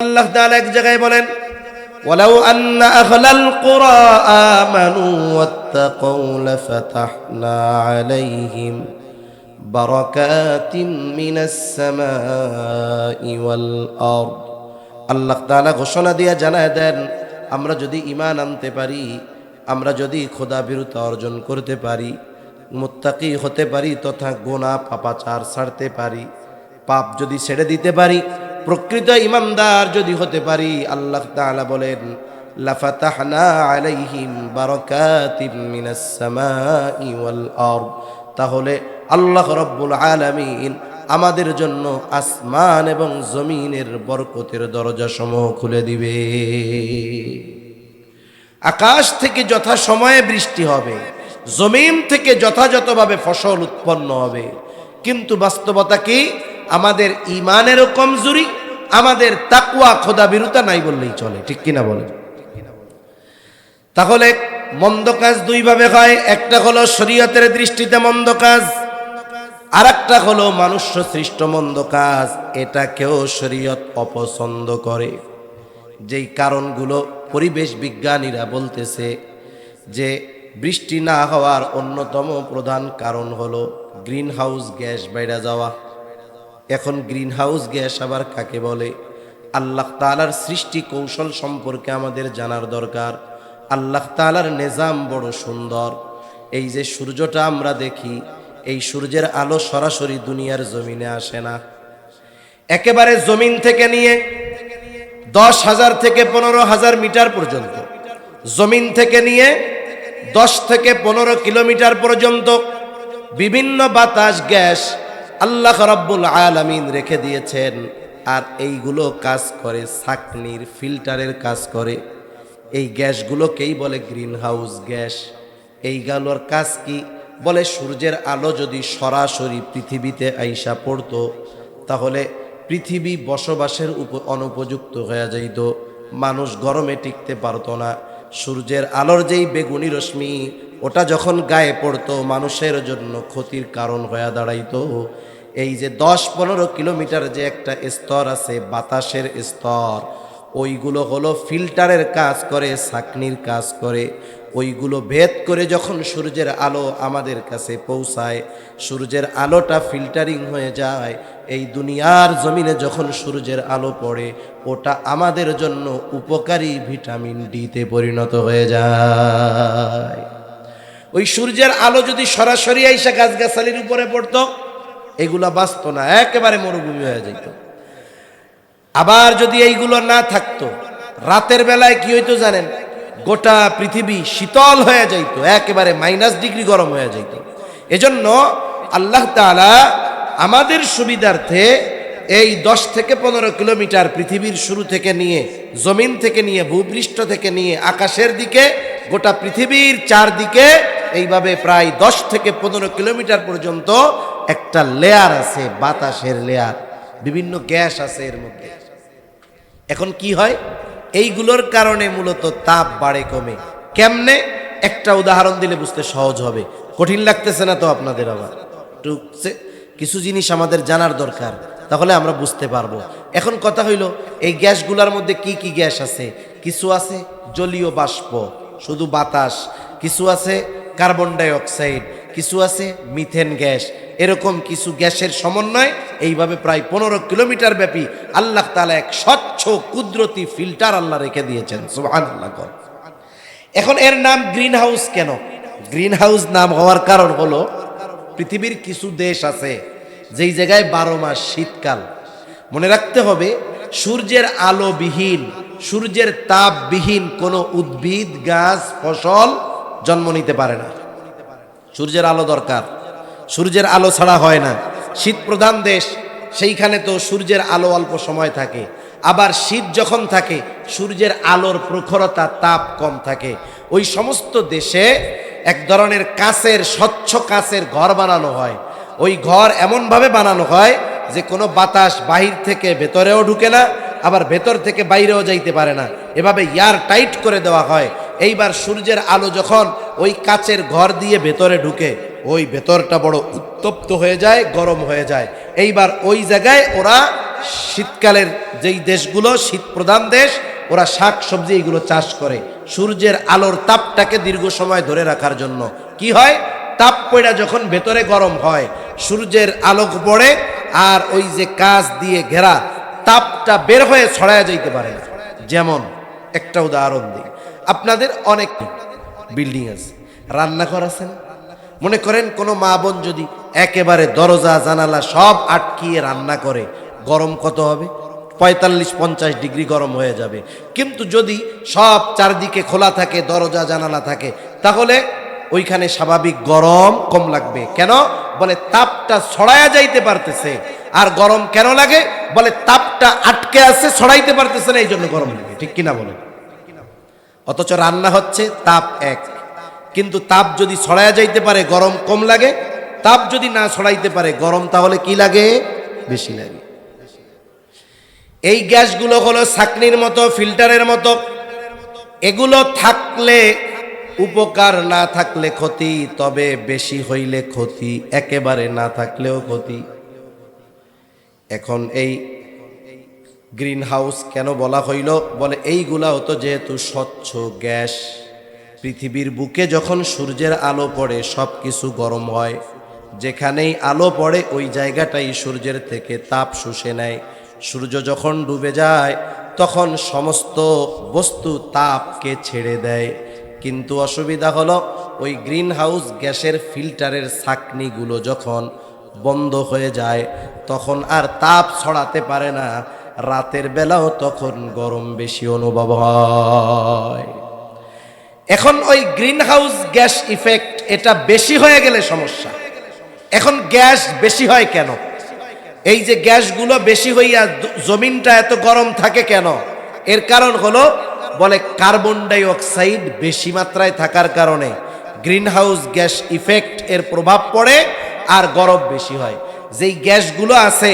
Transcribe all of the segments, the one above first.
আল্লাহ তাআলা এক জায়গায় বলেন ওয়ালাউ আন্না আহলাল কুরা আমানু ওয়াত্তাকাউ লাফাতাহনা আলাইহিম বারাকাতিম মিনাস সামাই ওয়াল আরদ। আল্লাহ তাআলা ঘোষণা দিয়ে জানায় দেন, আমরা যদি ঈমান আনতে পারি, আমরা যদি খোদাভীরুতা অর্জন করতে পারি, মুত্তাকি হতে পারি তথা গুনাহ পাপাচার ছাড়তে পারি, পাপ যদি ছেড়ে দিতে পারি, প্রকৃত ইমানদার যদি হতে পারি, আল্লাহ তাআলা বলেন লাফাতাহনা আলাইহিম বারাকাতিম মিনাস সামাই ওয়াল আরদ। তাহলে আল্লাহ রাব্বুল আলামিন আমাদের জন্য আসমান এবং জমিনের বরকতের দরজাসমূহ খুলে দিবে। আকাশ থেকে যথাসময়ে বৃষ্টি হবে, জমিন থেকে যথাযথভাবে ফসল উৎপন্ন হবে। কিন্তু বাস্তবতা কি? আমাদের ঈমানেরও কমজোরি, আমাদের তাকওয়া খোদাভীরুতা নাই বললেই চলে, ঠিক কিনা বলেন? তাহলে মন্দ কাজ দুই ভাবে হয়, একটা হলো শরীয়তের দৃষ্টিতে মন্দ কাজ, আর একটা হলো মানুষ্য সৃষ্ট মন্দ কাজ। এটাকেও শরীয়ত অপছন্দ করে। যেই কারণগুলো পরিবেশ বিজ্ঞানীরা বলতেছে যে বৃষ্টি না হওয়ার অন্যতম প্রধান কারণ হলো গ্রিন হাউস গ্যাস বাইরে যাওয়া। এখন গ্রিন হাউস গ্যাস আবার কাকে বলে? আল্লাহ তাআলার সৃষ্টি কৌশল সম্পর্কে আমাদের জানার দরকার। আল্লাহ তাআলার নিজাম বড় সুন্দর। এই যে সূর্যটা আমরা দেখি, এই সূর্যের আলো সরাসরি দুনিয়ার জমিনে আসে না। একেবারে জমিন থেকে নিয়ে 10,000 থেকে 15,000 মিটার পর্যন্ত, জমিন থেকে নিয়ে 10 থেকে 15 কিলোমিটার পর্যন্ত বিভিন্ন বাতাস গ্যাস আল্লাহ রাব্বুল আলামিন রেখে দিয়েছেন। আর এইগুলো কাজ করে ছাঁকনির ফিল্টারের কাজ করে। এই গ্যাসগুলোকেই বলে গ্রিন হাউস গ্যাস। এইগুলোর কাজ কি? বলে সূর্যের আলো যদি সরাসরি পৃথিবীতে আইসা পড়তো, তাহলে পৃথিবী বসবাসের অনুপযুক্ত হয়ে যাইত, মানুষ গরমে টিকতে পারতো না। সূর্যের আলোর যেই বেগুনি রশ্মি, ওটা যখন গায়ে পড়তো, মানুষের জন্য ক্ষতির কারণ হয়ে দাঁড়াইতো। এই যে 10-15 কিলোমিটার যে একটা স্তর আছে বাতাসের স্তর, ওইগুলো হলো ফিল্টারের কাজ করে, ছাঁকনির কাজ করে। ওইগুলো ভেদ করে যখন সূর্যের আলো আমাদের কাছে পৌঁছায়, সূর্যের আলোটা ফিল্টারিং হয়ে যায়। এই দুনিয়ার জমিনে যখন সূর্যের আলো পড়ে, ওটা আমাদের জন্য উপকারী ভিটামিন ডিতে পরিণত হয়ে যায়। ওই সূর্যের আলো যদি সরাসরি আইসা গাছগাছালির উপরে পড়তো, এগুলা বাঁচত না, একেবারে মরুভূমি হয়ে যেত। আবার যদি এইগুলো না থাকতো, রাতের বেলায় কি হইতো জানেন? গোটা পৃথিবী শীতল হয়ে যাইত, একেবারে -ডিগ্রি গরম হয়ে যাইত। এজন্য আল্লাহ তাআলা আমাদের সুবিধার্থে এই 10 থেকে 15 কিলোমিটার পৃথিবীর শুরু থেকে নিয়ে, জমিন থেকে নিয়ে, ভূপৃষ্ঠ থেকে নিয়ে আকাশের দিকে, গোটা পৃথিবীর চারদিকে এইভাবে প্রায় 10 থেকে 15 কিলোমিটার পর্যন্ত একটা লেয়ার আছে, বাতাসের লেয়ার, বিভিন্ন গ্যাস আছে এর মধ্যে। এখন কি হয়? এইগুলোর কারণে মূলত তাপ বাড়ে কমে। কেমনে? একটা উদাহরণ দিলে বুঝতে সহজ হবে। কঠিন লাগতেছে না তো আপনাদের? আবার একটু কিছু জিনিস আমাদের জানার দরকার, তাহলে আমরা বুঝতে পারবো। এখন কথা হইল, এই গ্যাসগুলোর মধ্যে কি কি গ্যাস আছে? কিছু আছে জলীয় বাষ্প, শুধু বাতাস, কিছু আছে কার্বন ডাই অক্সাইড, কিছু আছে মিথেন গ্যাস। এরকম কিছু গ্যাসের সমন্বয় এইভাবে প্রায় 15 কিলোমিটার ব্যাপী আল্লাহ তাআলা এক স্বচ্ছ কুদরতি ফিল্টার আল্লাহ রেখে দিয়েছেন। সুবহানাল্লাহ। এখন এর নাম গ্রিন হাউস কেন? গ্রিন হাউস নাম হওয়ার কারণ হলো, পৃথিবীর কিছু দেশ আছে যেই জায়গায় 12 মাস শীতকাল। মনে রাখতে হবে, সূর্যের আলোবিহীন, সূর্যের তাপবিহীন কোনো উদ্ভিদ, গাছ, ফসল জন্ম নিতে পারে না। সূর্যের আলো দরকার, সূর্যের আলো ছাড়া হয় না। শীত প্রধান দেশ, সেইখানে তো সূর্যের আলো অল্প সময় থাকে। আবার শীত যখন থাকে, সূর্যের আলোর প্রখরতা, তাপ কম থাকে। ওই সমস্ত দেশে এক ধরনের কাচের, স্বচ্ছ কাচের ঘর বানানো হয়। ওই ঘর এমনভাবে বানানো হয় যে কোনো বাতাস বাহির থেকে ভেতরেও ঢুকে না, আবার ভেতর থেকে বাইরেও যাইতে পারে না। এভাবে এয়ার টাইট করে দেওয়া হয়। এইবার সূর্যের আলো যখন ওই কাচের ঘর দিয়ে ভেতরে ঢুকে, ওই ভেতরটা বড় উত্তপ্ত হয়ে যায়, গরম হয়ে যায়। এইবার ওই জায়গায় ওরা শীতকালের যেই দেশগুলো শীত প্রধান দেশ, ওরা শাক সবজি এগুলো চাষ করে সূর্যের আলোর তাপটাকে দীর্ঘ সময় ধরে রাখার জন্য। কি হয়, তাপ পড়া যখন ভেতরে গরম হয়, সূর্যের আলো পড়ে আর ওই যে কাঁচ দিয়ে ঘেরা তাপটা বের হয়ে ছড়ায়া যাইতে পারে না। যেমন একটা উদাহরণ দিই, আপনাদের অনেক বিল্ডিং আছে, রান্নাঘর আছে না? মনে করেন কোনো মা বোন যদি একেবারে দরজা জানালা সব আটকিয়ে রান্না করে, গরম কত হবে? 45-50 ডিগ্রি গরম হয়ে যাবে। কিন্তু যদি সব চারদিকে খোলা থাকে, দরজা জানালা থাকে, তাহলে ওইখানে স্বাভাবিক গরম কম লাগবে। কেন? বলে তাপটা ছড়ায়া যাইতে পারতেছে। আর গরম কেন লাগে? বলে তাপটা আটকে আছে, ছড়াইতে পারতেছে না, এই জন্য গরম লাগে। ঠিক কিনা বলে? অথচ রান্না হচ্ছে তাপ এক, কিন্তু তাপ যদি ছড়ায়া যাইতে পারে গরম কম লাগে, তাপ যদি না ছড়াইতে পারে গরম তাহলে কি লাগে? বেশি লাগে। এই গ্যাসগুলো হলো ছাঁকনির মতো, ফিল্টারের মতো। এগুলো থাকলে উপকার, না থাকলে ক্ষতি, তবে বেশি হইলে ক্ষতি, একেবারে না থাকলেও ক্ষতি। এখন এই গ্রিন হাউস কেন বলা হইল? বলে এইগুলা হতো যেহেতু স্বচ্ছ গ্যাস, পৃথিবীর বুকে যখন সূর্যের আলো পড়ে সব কিছু গরম হয়, যেখানেই আলো পড়ে ওই জায়গাটাই সূর্যের থেকে তাপ শুষে নেয়। সূর্য যখন ডুবে যায় তখন সমস্ত বস্তু তাপকে ছেড়ে দেয়। কিন্তু অসুবিধা হলো ওই গ্রিন হাউস গ্যাসের ফিল্টারের ছাঁকনিগুলো যখন বন্ধ হয়ে যায় তখন আর তাপ ছড়াতে পারে না, রাতের বেলাও তখন গরম বেশি অনুভব হয়। এখন ওই গ্রিন হাউস গ্যাস ইফেক্ট এটা বেশি হয়ে গেলে সমস্যা। এখন গ্যাস বেশি হয় কেন? এই যে গ্যাসগুলো বেশি হইয়া জমিনটা এত গরম থাকে কেন? এর কারণ হলো, বলে কার্বন ডাই অক্সাইড বেশি মাত্রায় থাকার কারণে গ্রিন হাউস গ্যাস ইফেক্ট এর প্রভাব পড়ে আর গরম বেশি হয়। যেই গ্যাসগুলো আছে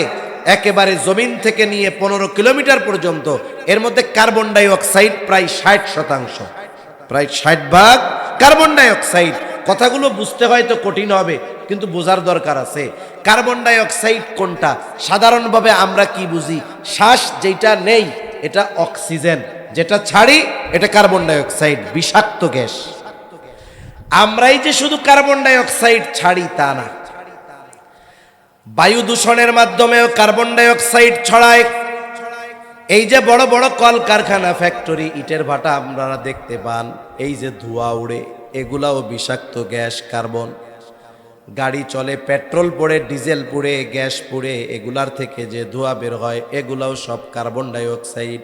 একেবারে জমিন থেকে নিয়ে 15 কিলোমিটার পর্যন্ত, এর মধ্যে কার্বন ডাই অক্সাইড প্রায় 60%, প্রায় 60% কার্বন ডাই অক্সাইড। কথাগুলো বুঝতে হয়তো কঠিন হবে, কিন্তু বোঝার দরকার আছে। কার্বন ডাই অক্সাইড কোনটা? সাধারণভাবে আমরা কি বুঝি? শ্বাস যেটা নেই এটা অক্সিজেন, যেটা ছাড়ি এটা কার্বন ডাই অক্সাইড, বিষাক্ত গ্যাস। আমরাই যে শুধু কার্বন ডাই অক্সাইড ছাড়ি তা না, বায়ু দূষণের মাধ্যমেও কার্বন ডাই অক্সাইড ছড়ায়। এই যে বড় বড় কলকারখানা, ফ্যাক্টরি, ইটের ভাটা আপনারা দেখতে পান, এই যে ধোঁয়া উড়ে, এগুলাও বিষাক্ত গ্যাস, কার্বন। গাড়ি চলে, পেট্রোল পড়ে, ডিজেল পুড়ে, গ্যাস পুড়ে, এগুলার থেকে যে ধোঁয়া বের হয় এগুলাও সব কার্বন ডাই অক্সাইড।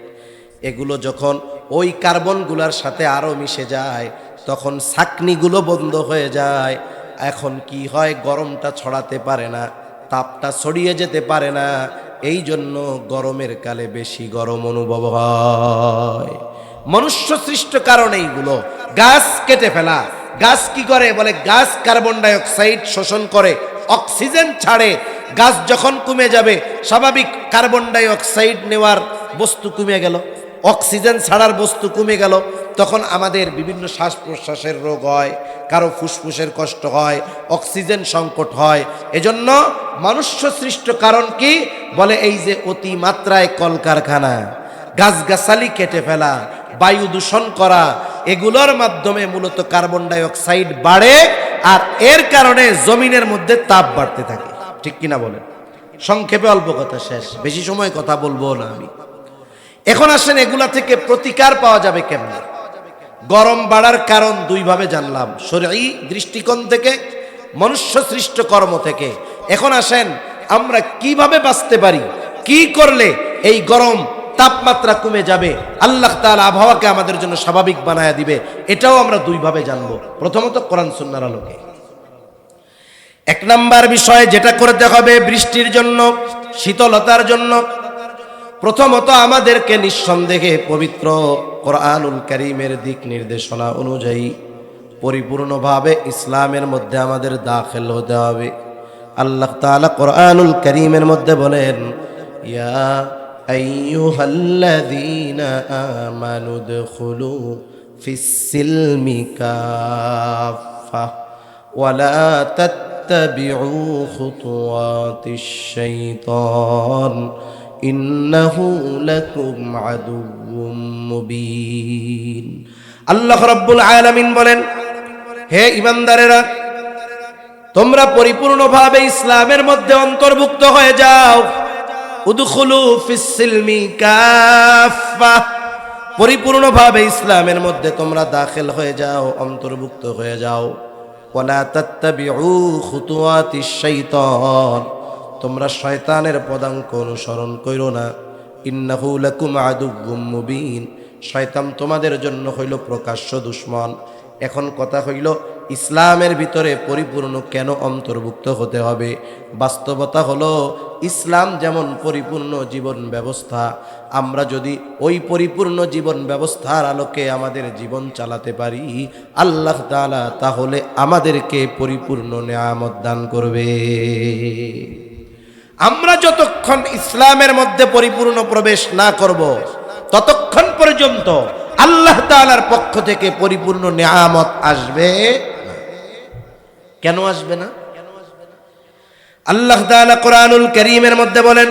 এগুলো যখন ওই কার্বনগুলার সাথে আরও মিশে যায় তখন ছাঁকনিগুলো বন্ধ হয়ে যায়। এখন কি হয়? গরমটা ছড়াতে পারে না, তাপটা ছড়িয়ে যেতে পারে না, এই জন্য গরমের কালে বেশি গরম অনুভব হয়। মনুষ্য সৃষ্ট কারণ এইগুলো। গাছ কেটে ফেলা। গাছ কি করে? বলে গাছ কার্বন ডাই অক্সাইড শোষণ করে, অক্সিজেন ছাড়ে। গাছ যখন কমে যাবে, স্বাভাবিক কার্বন ডাই অক্সাইড নেওয়ার বস্তু কমে গেল, অক্সিজেন ছাড়ার বস্তু কমে গেল, তখন আমাদের বিভিন্ন শ্বাস প্রশ্বাসের রোগ হয়, কারো ফুসফুসের কষ্ট হয়, অক্সিজেন সংকট হয়। এজন্য মনুষ্য সৃষ্ট কারণ কি? বলে এই যে অতি মাত্রায় কলকারখানা, গাছগাছালি কেটে ফেলা, বায়ু দূষণ করা, এগুলোর মাধ্যমে মূলত কার্বন ডাই অক্সাইড বাড়ে আর এর কারণে জমিনের মধ্যে তাপ বাড়তে থাকে। ঠিক কিনা বলেন? সংক্ষেপে অল্প কথা শেষ, বেশি সময় কথা বলবো না আমি। এখন আসেন এগুলা থেকে প্রতিকার পাওয়া যাবে কেমনে? গরম বাড়ার কারণ দুই ভাবে জানলাম, শরঈ দৃষ্টিকোণ থেকে, মনুষ্য সৃষ্ট কর্ম থেকে। এখন আসেন আমরা কিভাবে বাঁচতে পারি, কি করলে এই গরম তাপমাত্রা কমে যাবে, আল্লাহ তাআলা আবহাওয়াকে আমাদের জন্য স্বাভাবিক বানায়া দিবে, এটাও আমরা দুই ভাবে জানবো। প্রথমত কোরআন সুন্নাহর আলোকে। এক নাম্বার বিষয় যেটা করতে হবে বৃষ্টির জন্য, শীতলতার জন্য, প্রথমত আমাদেরকে নিঃসন্দেহে পবিত্র কোরআনুল কারীমের দিক নির্দেশনা অনুযায়ী পরিপূর্ণভাবে ইসলামের মধ্যে আমাদের দাখিল হতে হবে। আল্লাহ তাআলা কোরআনুল কারীমের মধ্যে বলেন, ইয়া আইয়ুহাল্লাযীনা আমানু দুখুলু ফিস-সিলমি কাফা ওয়া লা তাত্তাবিউ খুতুওয়াতিশ শাইতান ইন্নাহু লাকুম আদুউম মুবিন। আল্লাহ রাব্বুল আলামিন বলেন, হে ঈমানদারেরা, তোমরা পরিপূর্ণভাবে ইসলামের মধ্যে অন্তর্ভুক্ত হয়ে যাও। উদখুলু ফিস সিলমি কাফা, পরিপূর্ণভাবে ইসলামের মধ্যে তোমরা দাখিল হয়ে যাও, অন্তর্ভুক্ত হয়ে যাও। ওয়ালা তাত্তাবিউ খুতুওয়াতিশ শাইতান, তোমরা শয়তানের পদাঙ্ক অনুসরণ করো না। ইন্নাহু লাকুম আদুউম মুবিন, শয়তান তোমাদের জন্য হইল প্রকাশ্য দুশমন। এখন কথা হইল, ইসলামের ভিতরে পরিপূর্ণ কেন অন্তর্ভুক্ত হতে হবে? বাস্তবতা হলো, ইসলাম যেমন পরিপূর্ণ জীবন ব্যবস্থা, আমরা যদি ওই পরিপূর্ণ জীবন ব্যবস্থার আলোকে আমাদের জীবন চালাতে পারি, আল্লাহ তাআলা তাহলে আমাদেরকে পরিপূর্ণ নেয়ামত দান করবে। আমরা যতক্ষণ ইসলামের মধ্যে পরিপূর্ণ প্রবেশ না করব, ততক্ষণ পর্যন্ত আল্লাহ তাআলার পক্ষ থেকে পরিপূর্ণ নেয়ামত আসবে না। কেন আসবে না? আল্লাহ তাআলা কোরআনুল কারীমের মধ্যে বলেন,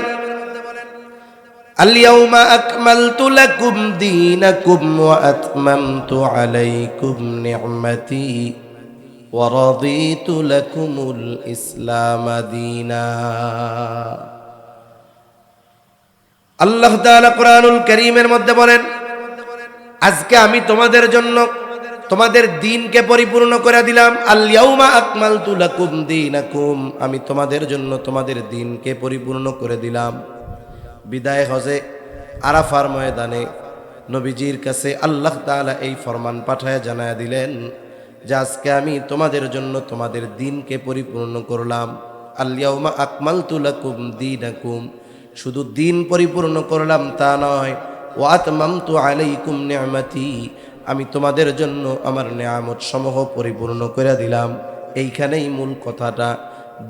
আল-ইয়াউমা আকমালতু লাকুম দীনাকুম ওয়া আতমামতু আলাইকুম নি'মাতি ওয়া রাদিতু লাকুমুল ইসলাম দীনা। আল্লাহ তাআলা কোরআনুল কারীমের মধ্যে বলেন, আজকে আমি তোমাদের জন্য তোমাদের দ্বীনকে পরিপূর্ণ করে দিলাম। আল-ইয়াউমা আকমালতু লাকুম দীনাকুম, আমি তোমাদের জন্য তোমাদের দ্বীনকে পরিপূর্ণ করে দিলাম। বিদায় হজে আরাফার ময়দানে নবীজির কাছে আল্লাহ তাআলা এই ফরমান পাঠায় জানায়া দিলেন যে আজকে আমি তোমাদের জন্য তোমাদের দ্বীনকে পরিপূর্ণ করলাম। আল-ইয়াউমা আকমালতু লাকুম দীনাকুম, শুধু দ্বীন পরিপূর্ণ করলাম তা নয়, ওয়া আতমামতু আলাইকুম নি'মাতি, আমি তোমাদের জন্য আমার নেয়ামত সমূহ পরিপূর্ণ করে দিলাম। এইখানেই মূল কথাটা।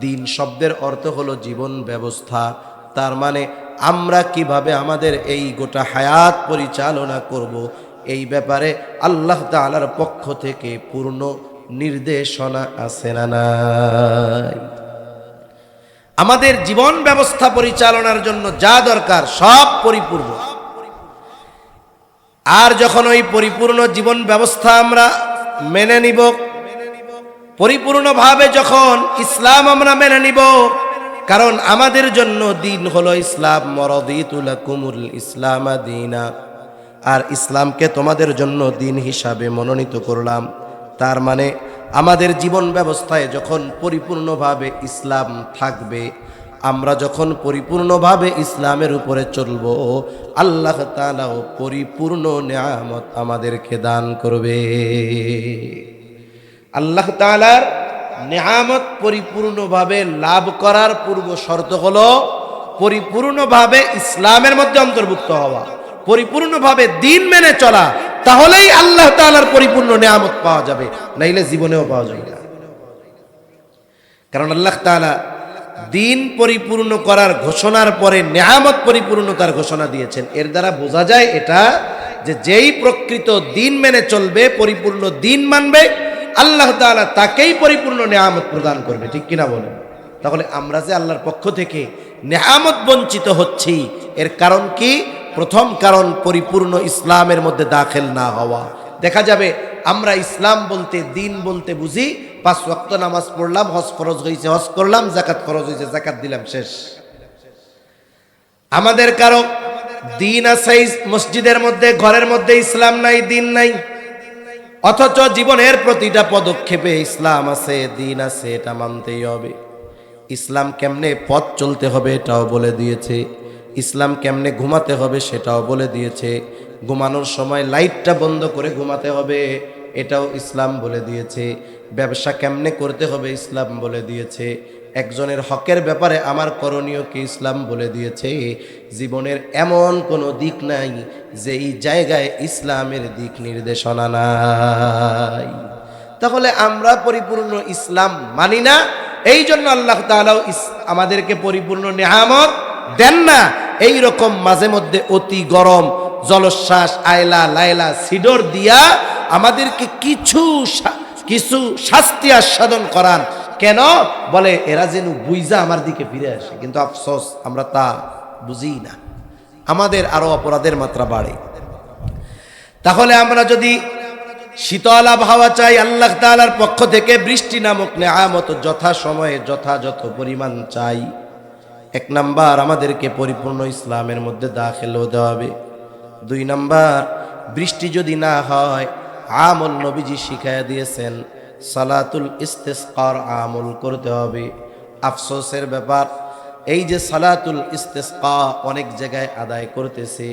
দ্বীন শব্দের অর্থ হলো জীবন ব্যবস্থা। তার মানে আমরা কিভাবে আমাদের এই গোটা হায়াত পরিচালনা করব, এই ব্যাপারে আল্লাহ তাআলার পক্ষ থেকে পূর্ণ নির্দেশনা আছে না নাই? আমাদের জীবন ব্যবস্থা পরিচালনার জন্য যা দরকার সব পরিপূর্ণ। আর যখন ওই পরিপূর্ণ জীবন ব্যবস্থা আমরা মেনে নিব, পরিপূর্ণভাবে যখন ইসলাম আমরা মেনে নিব, কারণ আমাদের জন্য দ্বীন হলো ইসলাম। ওয়ারাদিতু লাকুমুল ইসলাম দীনা, আর ইসলামকে তোমাদের জন্য দ্বীন হিসাবে মনোনীত করলাম। তার মানে আমাদের জীবন ব্যবস্থায় যখন পরিপূর্ণভাবে ইসলাম থাকবে, আমরা যখন পরিপূর্ণভাবে ইসলামের উপরে চলব, আল্লাহ তাআলাও পরিপূর্ণ নেয়ামত আমাদেরকে দান করবে। আল্লাহ তাআলার নেয়ামত পরিপূর্ণভাবে লাভ করার পূর্ব শর্ত হলো পরিপূর্ণভাবে ইসলামের মধ্যে অন্তর্ভুক্ত হওয়া, পরিপূর্ণভাবে দ্বীন মেনে চলা। তাহলেই আল্লাহ তাআলার পরিপূর্ণ নেয়ামত পাওয়া যাবে, নাইলে জীবনেও পাওয়া যাবে না। কারণ আল্লাহ তাআলা দ্বীন পরিপূর্ণ করার ঘোষণার পরে নেয়ামত পরিপূর্ণতার ঘোষণা দিয়েছেন। এর দ্বারা বোঝা যায় এটা যে যেই প্রকৃত দ্বীন মেনে চলবে, পরিপূর্ণ দ্বীন মানবে, আল্লাহ তাআলা তাকেই পরিপূর্ণ নেয়ামত প্রদান করবে। ঠিক কিনা বলেন? তাহলে আমরা যে আল্লাহর পক্ষ থেকে নেয়ামত বঞ্চিত হচ্ছি, এর কারণ কি? প্রথম কারণ পরিপূর্ণ ইসলামের মধ্যে দাখিল না হওয়া। দেখা যাবে আমরা ইসলাম বলতে, দ্বীন বলতে বুঝি 5 ওয়াক্ত নামাজ পড়লাম, হজ ফরজ হয়েছে হজ করলাম, যাকাত ফরজ হয়েছে যাকাত দিলাম, শেষ। আমাদের কারো দ্বীন আছে মসজিদের মধ্যে, ঘরের মধ্যে ইসলাম নাই, দ্বীন নাই। অথচ জীবনের প্রতিটা পদক্ষেপে ইসলাম আছে, দ্বীন আছে, এটা মানতেই হবে। ইসলাম কেমনে পথ চলতে হবে এটাও বলে দিয়েছে, ইসলাম কেমনে ঘুমাতে হবে সেটাও বলে দিয়েছে, ঘুমানোর সময় লাইটটা বন্ধ করে ঘুমাতে হবে এটাও ইসলাম বলে দিয়েছে, ব্যবসা কেমনে করতে হবে ইসলাম বলে দিয়েছে, একজনের হকের ব্যাপারে আমার করণীয় কি ইসলাম বলে দিয়েছে। জীবনের এমন কোনো দিক নাই যে এই জায়গায় ইসলামের দিক নির্দেশনা নাই। তাহলে আমরা পরিপূর্ণ ইসলাম মানি না, এই জন্য আল্লাহ তাআলা আমাদেরকে পরিপূর্ণ নেয়ামত দেন না। এই রকম মাঝে মধ্যে অতি গরম জলোচ্ছ্বাস, আয়লা লায়লা সিডর দিয়া আমাদেরকে কিছু শাস্তি আস্বাদন করান। কেন? বলে এরা যেন বুঝা আমার দিকে ফিরে আসে, কিন্তু আফসোস আমরা তা বুঝি না। আমাদের আরো অপরাধের মাত্রা বাড়ে। তাহলে আমরা যদি শীতল আবহাওয়া চাই, আল্লাহ তাআলার পক্ষ থেকে বৃষ্টি নামক নেয়ামত যথা সময়ে যথাযথ পরিমাণ চাই, এক নাম্বার আমাদেরকে পরিপূর্ণ ইসলামের মধ্যে দাখিল হতে হবে। দুই নাম্বার, বৃষ্টি যদি না হয় আমল নবীজি শিখাইয়া দিয়েছেন সালাতুল ইস্তিসকার আমল করতে হবে। আফসোসের ব্যাপার, এই যে সালাতুল ইস্তিসকা অনেক জায়গায় আদায় করতেছে,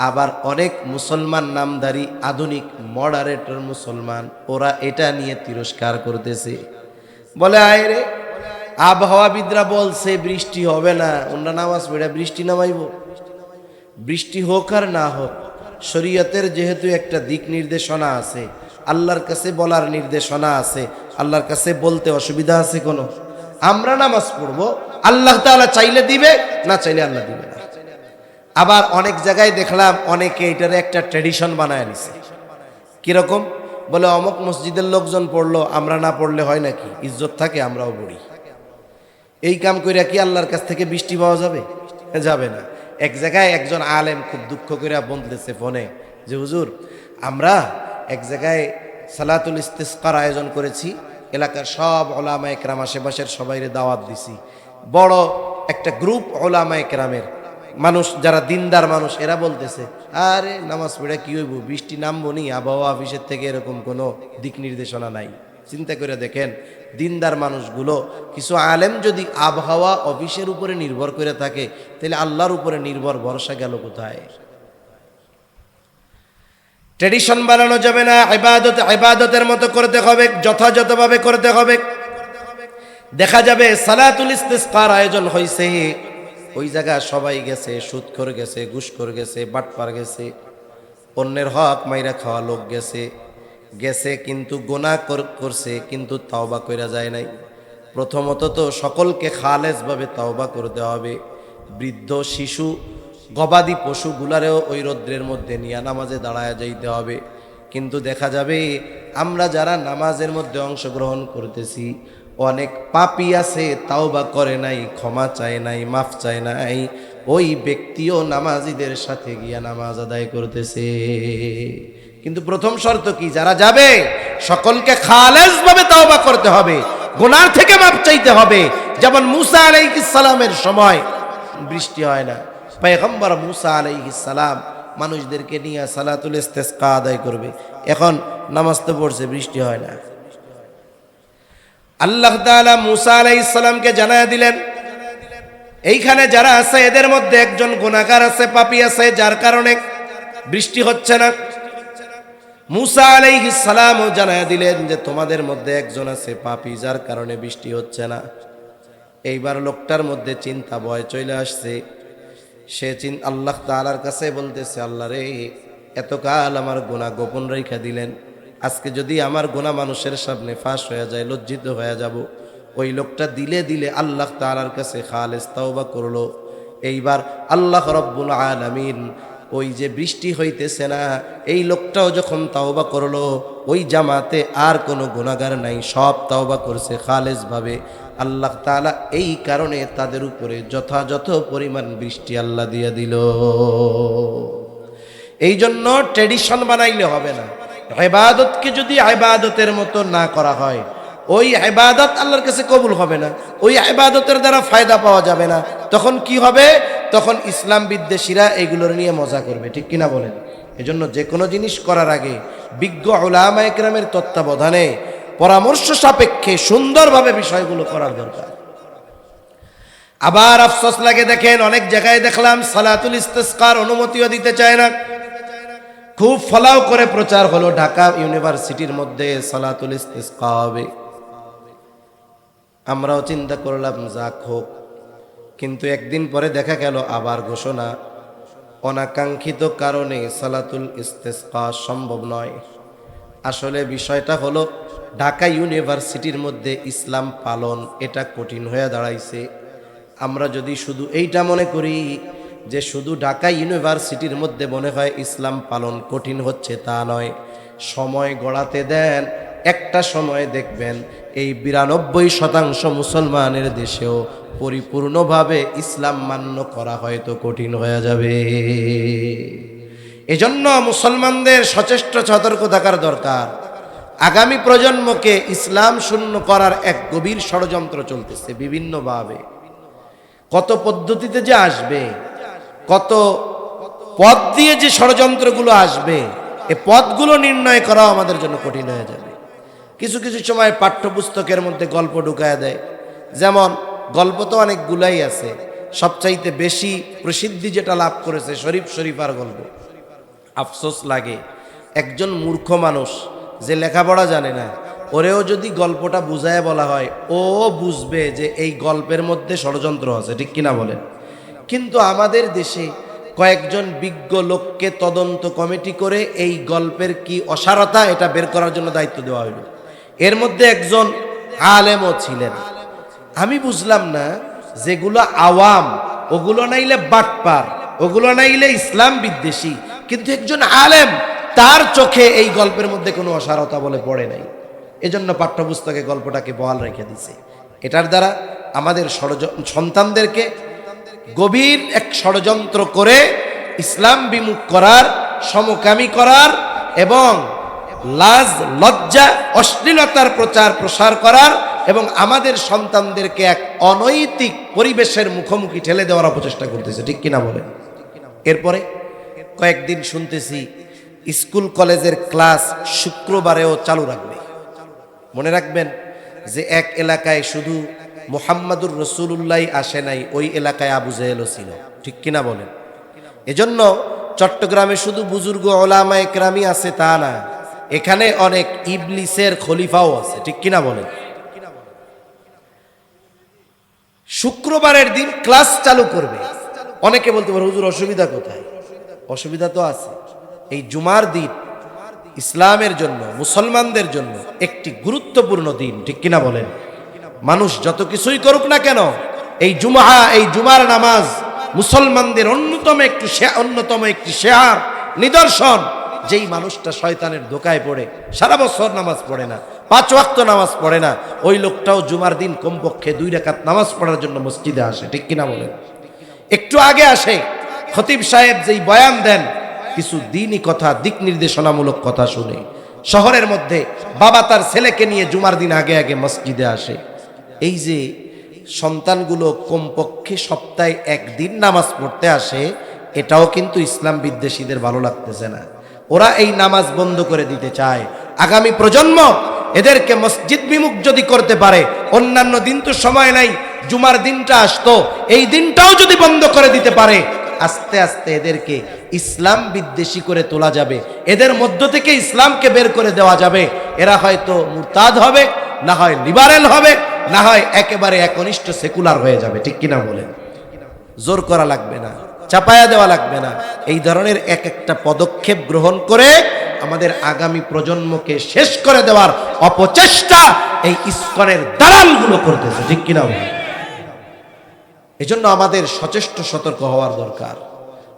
আবার অনেক মুসলমান নামধারী আধুনিক মডারেটর মুসলমান ওরা এটা নিয়ে তিরস্কার করতেছে, বলে আয় রে আবহাওয়াবিদরা বলছে বৃষ্টি হবে না, ওরা নামাজ পড়ে বৃষ্টি নামাইব। বৃষ্টি হোক আর না হোক, শরীয়তের যেহেতু একটা দিক নির্দেশনা আছে, আল্লাহর কাছে বলার নির্দেশনা আছে, আল্লাহর কাছে বলতে অসুবিধা আছে কোনো? আমরা নামাজ পড়বো, আল্লাহ তাআলা চাইলে দিবে, না চাইলে আল্লাহ দিবে না। আবার অনেক জায়গায় দেখলাম অনেকে এটার একটা ট্র্যাডিশন বানায় নিছে। কিরকম? বলে অমুক মসজিদের লোকজন পড়লো, আমরা না পড়লে হয় নাকি? ইজ্জত থাকে, আমরাও পড়ি। এই কাম কইরা কি আল্লাহর কাছ থেকে বৃষ্টি পাওয়া যাবে? যাবে না। এক জায়গায় একজন আলেম খুব দুঃখ কইরা বলতেছে ফোনে যে হুজুর, আমরা এক জায়গায় সালাতুল ইস্তিসকার আয়োজন করেছি, এলাকার সব ওলামা একরাম আশেপাশের সবাইরে দাওয়াত দিছি, বড় একটা গ্রুপ ওলামা একরামের মানুষ যারা দিনদার মানুষ, এরা বলতেছে আরে নামাজ পড়ে কি হইব, বৃষ্টি নামবো নি, আবহাওয়া অফিসের থেকে এরকম কোনো দিক নির্দেশনা নাই। চিন্তা করে দেখেন, দিনদার মানুষগুলো, কিছু আলেম যদি আবহাওয়া অফিসের উপরে নির্ভর করে থাকে, তাহলে আল্লাহর উপরে নির্ভর ভরসা গেল কোথায়? ট্র্যাডিশন বানানো যাবে না, ইবাদতের মতো করতে হবে, যথাযথভাবে করতে হবে। দেখা যাবে সালাতুল ইস্তিসকার আয়োজন হয়েছে, ওই জায়গায় সবাই গেছে, সুদখোর গেছে, ঘুষখোর গেছে, বাটপার গেছে, অন্যের হক মাইরা খাওয়া লোক গেছে, কিন্তু গুনাহ করছে, কিন্তু তাওবা কইরা যায় নাই। প্রথমত তো সকলকে খালেসভাবে তাওবা করতে হবে। বৃদ্ধ, শিশু, গবাদি পশুগুলারেও ওই রৌদ্রের মধ্যে নিয়ে নামাজে দাঁড়ায় যাইতে হবে। কিন্তু দেখা যাবে আমরা যারা নামাজের মধ্যে অংশগ্রহণ করতেছি, অনেক পাপী আছে, তাওবা করে নাই, ক্ষমা চায় নাই, মাফ চায় নাই, ওই ব্যক্তিও নামাজিদের সাথে গিয়া নামাজ আদায় করতেছে। কিন্তু প্রথম শর্ত কি? যারা যাবে সকলকে খালেসভাবে তাওবা করতে হবে, গুনার থেকে মাফ চাইতে হবে। যেমন মুসা আলাইহিস সালামের সময় বৃষ্টি হয় না, পয়গম্বর মুসা আলাইহিস সালাম মানুষদেরকে নিয়ে সালাতুল ইস্তিসকা আদায় করবে, এখন নামাজ তো পড়ছে, বৃষ্টি হয় না। আল্লাহ তাআলা মুসা আলাইহিস সালামকে জানায়া দিলেন এইখানে যারা আছে এদের মধ্যে একজন গুনাহগার আছে, পাপী আছে, যার কারণে বৃষ্টি হচ্ছে না। মুসা আলাইহিস সালামও জানায়া দিলেন যে তোমাদের মধ্যে একজন আছে পাপী, যার কারণে বৃষ্টি হচ্ছে না। এইবার লোকটার মধ্যে চিন্তা, ভয় চলে আসছে। সে আল্লাহ তাআলার কাছে বলতেছে, আল্লাহ রে, এতকাল আমার গুনাহ গোপন রেখা দিলেন, আজকে যদি আমার গুনাহ মানুষের সামনে ফাঁস হয়ে যায়, লজ্জিত হয়ে যাব। ওই লোকটা দিলে দিলে আল্লাহ তাআলার কাছে খালেস তাওবা করলো। এইবার আল্লাহ রব্বুল আলামিন ওই যে বৃষ্টি হইতেছে না, এই লোকটাও যখন তাওবা করলো, ওই জামাতে আর কোনো গুনাহগার নাই, সব তাওবা করছে খালেস ভাবে। আল্লাহ তাআলা এই কারণে তাদের উপরে যথাযথ পরিমাণ বৃষ্টি আল্লাহ দিয়ে দিল। এই জন্য ট্র্যাডিশন বানাইলে হবে না। ইবাদতকে যদি ইবাদতের মতো না করা হয়, ওই ইবাদত আল্লাহর কাছে কবুল হবে না, ওই ইবাদতের দ্বারা ফায়দা পাওয়া যাবে না। তখন কি হবে? তখন ইসলাম বিদ্বেষীরা এগুলোর নিয়ে মজা করবে, ঠিক কিনা বলেন? এজন্য যে কোনো জিনিস করার আগে বিজ্ঞ উলামায়ে কেরামের তত্ত্বাবধানে পরামর্শ সাপেক্ষে সুন্দরভাবে বিষয়গুলো করার দরকার। আবার আফসোস লাগে, দেখেন অনেক জায়গায় দেখলাম সালাতুল ইস্তিসকার অনুমতিও দিতে চায় না। খুব ফলাও করে প্রচার হলো ঢাকা ইউনিভার্সিটির মধ্যে সালাতুল ইস্তিসকা হবে। আমরাও চিন্তা করলাম যাক হোক, কিন্তু একদিন পরে দেখা গেল আবার ঘোষণা, অনাকাঙ্ক্ষিত কারণে সালাতুল ইস্তিসকা সম্ভব নয়। আসলে বিষয়টা হলো ঢাকা ইউনিভার্সিটির মধ্যে ইসলাম পালন এটা কঠিন হয়ে দাঁড়াইছে। আমরা যদি শুধু এইটা মনে করি যে শুধু ঢাকা ইউনিভার্সিটির মধ্যে মনে হয় ইসলাম পালন কঠিন হচ্ছে, তা নয়। সময় গড়াতে দেন, একটা সময় দেখবেন এই 92% মুসলমানের দেশেও পরিপূর্ণভাবে ইসলাম মান্য করা হয়তো কঠিন হয়ে যাবে। এজন্য মুসলমানদের সচেষ্ট সতর্ক থাকার দরকার। আগামী প্রজন্মকে ইসলাম শূন্য করার এক গভীর ষড়যন্ত্র চলতেছে বিভিন্নভাবে। কত পদ্ধতিতে যে আসবে, কত পথ দিয়ে যে ষড়যন্ত্রগুলো আসবে, এ পথগুলো নির্ণয় করাও আমাদের জন্য কঠিন হয়ে যাবে। কিছু কিছু সময় পাঠ্যপুস্তকের মধ্যে গল্প ঢুকায় দেয়। যেমন গল্প তো অনেকগুলাই আছে, সবচাইতে বেশি প্রসিদ্ধি যেটা লাভ করেছে শরীফ শরীফার গল্প। আফসোস লাগে, একজন মূর্খ মানুষ যে লেখাপড়া জানে না, ওরেও যদি গল্পটা বুঝায় বলা হয়, ও বুঝবে যে এই গল্পের মধ্যে ষড়যন্ত্র আছে, ঠিক কিনা বলেন? কিন্তু আমাদের দেশে কয়েকজন বিজ্ঞ লোককে তদন্ত কমিটি করে এই গল্পের কি অসারতা এটা বের করার জন্য দায়িত্ব দেওয়া হইল। এর মধ্যে একজন আলেমও ছিলেন। আমি বুঝলাম না, যেগুলো আওয়াম ওগুলো নাইলে বাটপার, ওগুলো নাইলে ইসলাম বিদ্বেষী, কিন্তু একজন আলেম, তার চোখে এই গল্পের মধ্যে কোনো অসারতা বলে পড়ে নাই। এজন্য পাঠ্যপুস্তকে গল্পটাকে বহাল রেখে দিছে। এটার দ্বারা আমাদের সন্তানদেরকে গভীর এক ষড়যন্ত্র করে ইসলাম বিমুখ করার, সমকামী করার এবং লাজ লজ্জা অশ্লীলতার প্রচার প্রসার করার এবং আমাদের সন্তানদেরকে এক অনৈতিক পরিবেশের মুখোমুখি ঠেলে দেওয়ার অপচেষ্টা করতেছে, ঠিক কিনা বলেন? এরপরে কয়েকদিন শুনতেছি স্কুল কলেজের ক্লাস শুক্রবারেও চালু রাখবে। মনে রাখবেন যে এক এলাকায় শুধু মুহাম্মাদুর রাসূলুল্লাহ আসে নাই, ওই এলাকায় আবু জেহেলও ছিল, ঠিক কিনা বলেন? এজন্য চট্টগ্রামে শুধু বুজুর্গ ওলামায়ে কেরামই আছে তা না, এখানে অনেক ইবলিসের খলিফাও আছে, ঠিক কিনা বলেন? শুক্রবারের দিন ক্লাস চালু করবে। অনেকে বলতে পারে, হুজুর অসুবিধা কোথায়? অসুবিধা তো আছে। এই জুমার দিন ইসলামের জন্য, মুসলমানদের জন্য একটি গুরুত্বপূর্ণ দিন, ঠিক কিনা বলেন? মানুষ যত কিছুই করুক না কেন, এই জুমার নামাজ মুসলমানদের অন্যতম একটি শেয়ার নিদর্শন। যেই মানুষটা শয়তানের ধোকায় পড়ে সারা বছর নামাজ পড়ে না, 5 ওয়াক্ত নামাজ পড়ে না, ওই লোকটাও জুমার দিন কমপক্ষে 2 রাকাত নামাজ পড়ার জন্য মসজিদে আসে, ঠিক কিনা বলেন? একটু আগে আসে, খতিব সাহেব যেই বয়ান দেন, কিছু দ্বীনি কথা, দিক নির্দেশনামূলক কথা শুনে শহরের মধ্যে বাবা তার ছেলেকে নিয়ে জুমার দিন আগে আগে মসজিদে আসে। এই যে সন্তানগুলো কমপক্ষে সপ্তাহে 1 দিন নামাজ পড়তে আসে, এটাও কিন্তু ইসলাম বিদ্বেষীদের ভালো লাগতেছে না। ওরা এই নামাজ বন্ধ করে দিতে চায়। আগামী প্রজন্ম এদেরকে মসজিদ বিমুখ যদি করতে পারে, অন্যান্য দিন তো সময় নাই, জুমার দিনটা আসতো, এই দিনটাও যদি বন্ধ করে দিতে পারে, আস্তে আস্তে এদেরকে ইসলাম বিদ্বেষী করে তোলা যাবে। এদের মধ্য থেকে ইসলামকে বের করে দেওয়া যাবে। এরা হয়তো মুরতাদ হবে, না হয় লিবারেল হবে, না হয় একেবারে একনিষ্ঠ সেকুলার হয়ে যাবে, ঠিক কিনা বলেন? জোর করা লাগবে না, চাপায়া দেওয়া লাগবে না। এই ধরনের এক একটা পদক্ষেপ গ্রহণ করে আমাদের আগামী প্রজন্মকে শেষ করে দেওয়ার অপচেষ্টা এই ইসকনের দালালগুলো করতেছে, ঠিক কিনা বলেন? এজন্য আমাদের সচেষ্ট সতর্ক হওয়ার দরকার।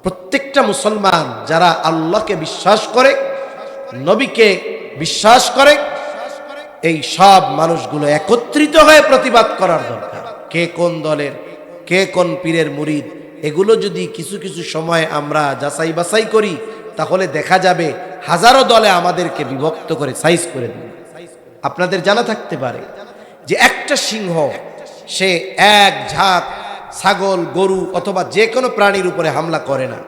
প্রত্যেকটা মুসলমান যারা আল্লাহকে বিশ্বাস করে, নবীকে বিশ্বাস করে, এই সব মানুষগুলো একত্রিত হয়ে প্রতিবাদ করার দরকার। কে কোন দলের, কে কোন পীরের মুরিদ, এগুলো যদি কিছু কিছু সময় আমরা যাচাই বাছাই করি, তাহলে দেখা যাবে হাজারো দলে আমাদেরকে বিভক্ত করে সাইজ করে দিবে। আপনাদের জানা থাকতে পারে যে একটা সিংহ সে এক ঝাঁক ছাগল, গরু অথবা যে কোনো প্রাণীর উপরে হামলা করে না।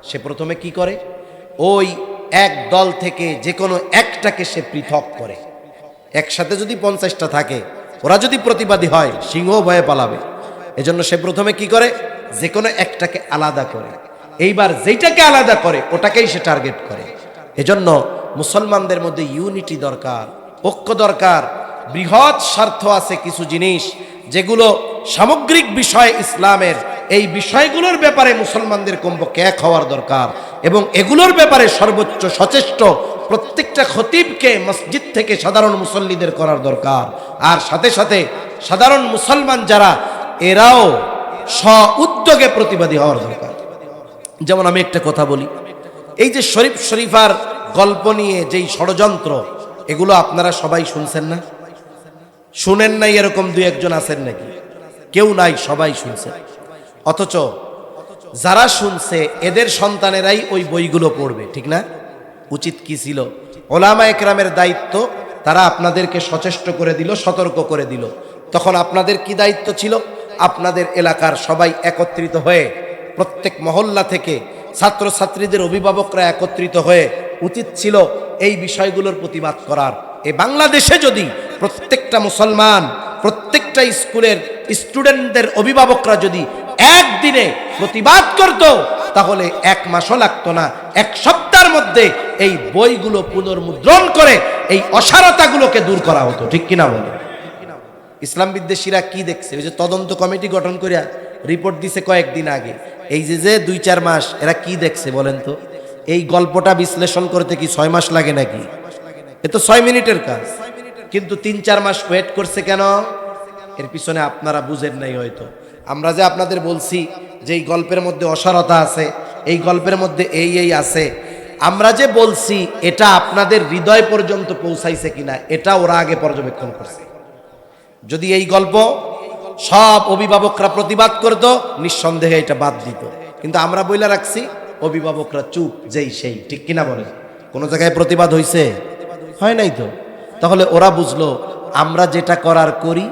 সে প্রথমে কি করে? ওই এক দল থেকে যে কোনো একটাকে সে পৃথক করে। একসাথে যদি 50টা থাকে, ওরা যদি প্রতিবাদী হয়, সিংহ ভয়ে পালাবে। এজন্য সে প্রথমে কি করে? যে কোনো একটাকে আলাদা করে। এইবার যেটাকে আলাদা করে ওটাকেই সে টার্গেট করে। এজন্য মুসলমানদের মধ্যে ইউনিটি দরকার, ঐক্য দরকার। বৃহৎ স্বার্থ আছে কিছু জিনিস যেগুলো সামগ্রিক বিষয় ইসলামের, এই বিষয়গুলোর ব্যাপারে মুসলমানদের কমপক্ষে এক হওয়ার দরকার এবং এগুলোর ব্যাপারে সর্বোচ্চ সচেষ্ট প্রত্যেকটা খতিবকে মসজিদ থেকে সাধারণ মুসল্লিদের করার দরকার। আর সাথে সাথে সাধারণ মুসলমান যারা, এরাও স্ব-উদ্যোগে প্রতিবাদী হওয়ার দরকার। যেমন আমি একটা কথা বলি, এই যে শরীফ শরীফার গল্প নিয়ে যেই ষড়যন্ত্র, এগুলো আপনারা সবাই শুনছেন না? শুনেন নাই এরকম দুই একজন আছেন নাকি? কেউ নাই, সবাই শুনছে। অথচ যারা শুনছে এদের সন্তানেরাই ওই বইগুলো পড়বে, ঠিক না? উচিত কি ছিল? ওলামা একরামের দায়িত্ব, তারা আপনাদেরকে সচেষ্ট করে দিল, সতর্ক করে দিল। তখন আপনাদের কি দায়িত্ব ছিল? আপনাদের এলাকার সবাই একত্রিত হয়ে, প্রত্যেক মহল্লা থেকে ছাত্রছাত্রীদের অভিভাবকরা একত্রিত হয়ে উচিত ছিল এই বিষয়গুলোর প্রতিবাদ করার। এই বাংলাদেশে যদি প্রত্যেকটা মুসলমান, প্রত্যেকটা স্কুলের স্টুডেন্টদের অভিভাবকরা যদি একদিনে প্রতিবাদ করত, তাহলে এক মাসও লাগতো না, এক সপ্তাহের মধ্যে এই বইগুলো পুনর্মুদ্রণ করে এই অসারতাগুলোকে দূর করা হতো, ঠিক কিনা বলে? ইসলাম বিদ্বেষীরা কি দেখছে? ওই যে তদন্ত কমিটি গঠন করিয়া রিপোর্ট দিছে কয়েকদিন আগে, এই যে 2-4 মাস এরা কি দেখছে বলেন তো? এই গল্পটা বিশ্লেষণ করতে কি 6 মাস লাগে নাকি? এ তো 6 মিনিটের কাজ, কিন্তু 3-4 মাস ওয়েট করছে কেন? এর পিছনে আপনারা বুঝেন নাই হয়তো। আমরা যে আপনাদের বলছি যে এই গল্পের মধ্যে অসারতা আছে, এই গল্পের মধ্যে এই আছে, আমরা যে বলছি এটা আপনাদের হৃদয় পর্যন্ত পৌঁছাইছে কিনা এটা ওরা আগে পর্যবেক্ষণ করছে। যদি এই গল্প সব অভিভাবকরা প্রতিবাদ করত, নিঃসন্দেহে এটা বাদ দিত, কিন্তু আমরা বইলা রাখছি, অভিভাবকরা চুপ, যেই সেই, ঠিক কিনা বলেন? কোন জায়গায় প্রতিবাদ হইছে? হয় নাই তো। তাহলে ওরা বুঝলো আমরা যেটা করার করি,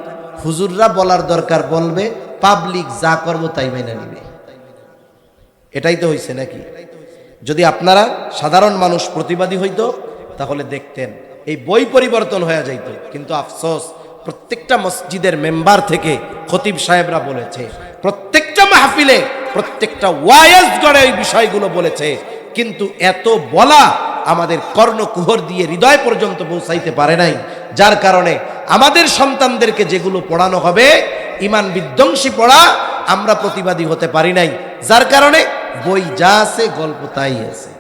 হুজুররা বলার দরকার বলবে, পাবলিক যা করবো তাই মেনে নিবে। এটাই তো হইছে নাকি? যদি আপনারা সাধারণ মানুষ প্রতিবাদী হইতো, তাহলে দেখতেন এই বই পরিবর্তন হয়ে যাইত। কিন্তু আফসোস, প্রত্যেকটা মসজিদের মেম্বার থেকে খতিব সাহেবরা বলেছে, প্রত্যেকটা মাহফিলে, প্রত্যেকটা ওয়াইজ গড়ে এই বিষয়গুলো বলেছে, কিন্তু এত বলা আমাদের কর্ণকুহর দিয়ে হৃদয় পর্যন্ত পৌঁছাইতে পারে নাই। যার কারণে আমাদের সন্তানদেরকে যেগুলো পড়ানো হবে, ইমান বিধ্বংসী পড়া, আমরা প্রতিবাদী হতে পারি নাই। যার কারণে বই যা আছে গল্প তাই আছে।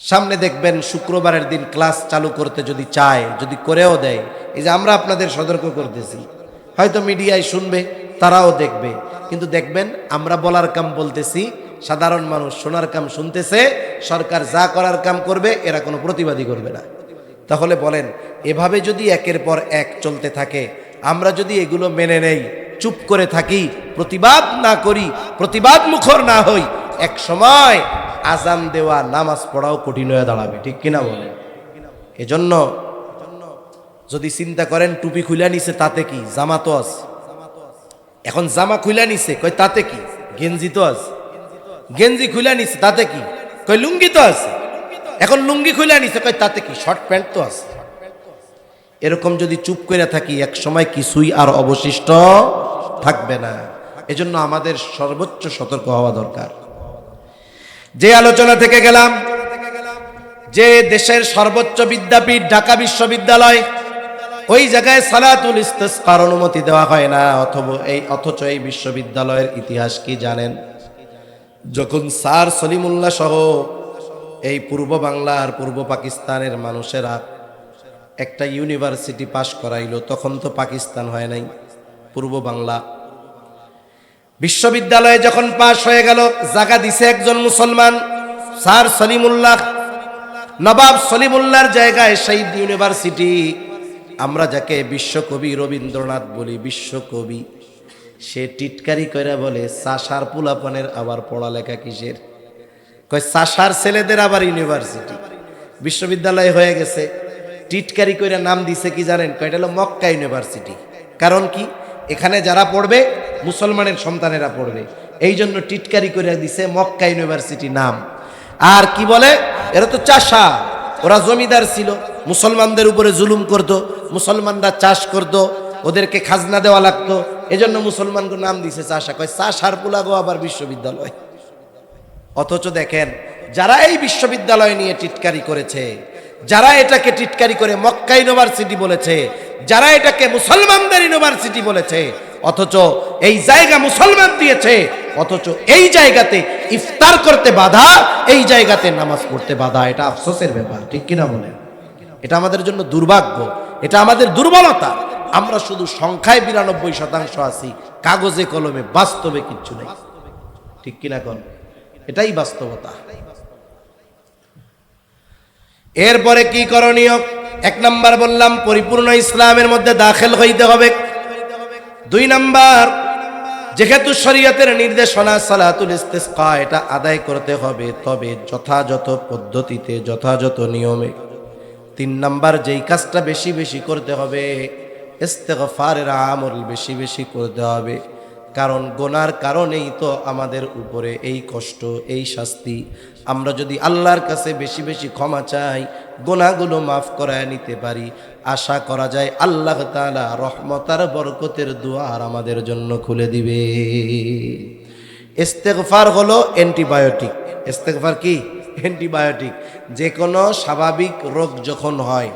সামনে দেখবেন শুক্রবারের দিন ক্লাস চালু করতে যদি চায়, যদি করেও দেয়, এই যে আমরা আপনাদের সতর্ক করতেছি, হয়তো মিডিয়ায় শুনবে, তারাও দেখবে, কিন্তু দেখবেন আমরা বলার কাম বলতেছি, সাধারণ মানুষ শোনার কাম শুনতেছে, সরকার যা করার কাম করবে এরা কোনো প্রতিবাদী করবে না। তাহলে বলেন, এভাবে যদি একের পর এক চলতে থাকে, আমরা যদি এগুলো মেনে নেই, চুপ করে থাকি, প্রতিবাদ না করি, প্রতিবাদ মুখর না হই, এক সময় আজান দেওয়া, নামাজ পড়াও কঠিন হয়ে দাঁড়াবে, ঠিক কিনা বলেন? এজন্য যদি চিন্তা করেন টুপি খুলে নিছে তাতে কি, জামা তো আছে, এখন জামা খুলে নিছে কই তাতে কি, গেঞ্জি তো আছে, গেঞ্জি খুলে নিছে তাতে কি, কই লুঙ্গি তো আছে, এখন লুঙ্গি খুলে নিছে কই তাতে কি, শর্ট প্যান্ট তো আছে। এরকম যদি চুপ করে থাকি, এক সময় কিছুই আর অবশিষ্ট থাকবে না। এজন্য আমাদের সর্বোচ্চ সতর্ক হওয়া দরকার। যে আলোচনা থেকে গেলাম, যে দেশের সর্বোচ্চ বিদ্যাপীঠ ঢাকা বিশ্ববিদ্যালয়, ওই জায়গায় সালাতুল ইস্তিসকার অনুমতি দেওয়া হয় না। অথচ এই বিশ্ববিদ্যালয়ের ইতিহাস কি জানেন? যখন স্যার সলিমুল্লাহ সহ এই পূর্ব বাংলার, পূর্ব পাকিস্তানের মানুষেরা একটা ইউনিভার্সিটি পাশ করাইল, তখন তো পাকিস্তান হয় নাই, পূর্ব বাংলা। বিশ্ববিদ্যালয়ে যখন পাশ হয়ে গেল, জায়গা দিছে একজন মুসলমান, স্যার সলিমুল্লাহ। নবাব সলিমুল্লাহর জায়গায় সেই ইউনিভার্সিটি, আমরা যাকে বিশ্বকবি রবীন্দ্রনাথ বলি, বিশ্বকবি, সে টিটকারি করে বলে, চাষার পোলাপানের আবার পড়ালেখা কিসের? কয় চাষার ছেলেদের আবার ইউনিভার্সিটি, বিশ্ববিদ্যালয় হয়ে গেছে। টিটকারি করে নাম দিছে কি জানেন? কয়টা হলো মক্কা ইউনিভার্সিটি। কারণ কি? এখানে যারা পড়বে মুসলমানের সন্তানেরা পড়বে, এই জন্য টিটকারি করে দিছে মক্কা ইউনিভার্সিটি নাম। আর কি বলে, এরা তো চাষা, ওরা জমিদার ছিল, মুসলমানদের উপরে জুলুম করত, মুসলমানরা চাষ করত, ওদেরকে খাজনা দেওয়া লাগতো, এজন্য মুসলমানকে নাম দিছে চাষা। কয় চাষার পোলাগো আবার বিশ্ববিদ্যালয়। অথচ দেখেন, যারা এই বিশ্ববিদ্যালয় নিয়ে টিটকারি করেছে, যারা এটাকে টিটকারি করে মক্কা ইউনিভার্সিটি বলেছে, যারা এটাকে মুসলমানদের ইউনিভার্সিটি বলেছে, অথচ এই জায়গা মুসলমান দিয়েছে, অথচ এই জায়গাতে ইফতার করতে বাধা, এই জায়গাতে নামাজ পড়তে বাধা। এটা আফসোসের ব্যাপার, ঠিক কিনা বলেন? এটা আমাদের জন্য দুর্ভাগ্য, এটা আমাদের দুর্বলতা। আমরা শুধু সংখ্যায় 92% আছি, কাগজে কলমে বাস্তবে কিচ্ছু নেই, ঠিক কিনা কোন? এটাই বাস্তবতা। এরপরে কি করণীয়? এক নাম্বার বললাম পরিপূর্ণ ইসলামের মধ্যে দাখিল হইতে হবে। দুই নাম্বার, যেহেতু শরীয়তের নির্দেশনা সালাতুল ইস্তিসকা এটা আদায় করতে হবে, তবে যথাযথ পদ্ধতিতে, যথাযথ নিয়মে। তিন নাম্বার, যেই কাজটা বেশি বেশি করতে হবে, ইস্তিগফারের আমল বেশি বেশি করতে হবে। কারণ গুনার কারণেই তো আমাদের উপরে এই কষ্ট, এই শাস্তি। আমরা যদি আল্লাহর কাছে বেশি বেশি ক্ষমা চাই, গুনাহগুলো মাফ করায় নিতে পারি, আশা করা যায় আল্লাহ তাআলা রহমতার বরকতের দুয়ার আমাদের জন্য খুলে দিবে। ইস্তিগফার হলো অ্যান্টিবায়োটিক। ইস্তিগফার কি? অ্যান্টিবায়োটিক। যে কোনো স্বাভাবিক রোগ যখন হয়,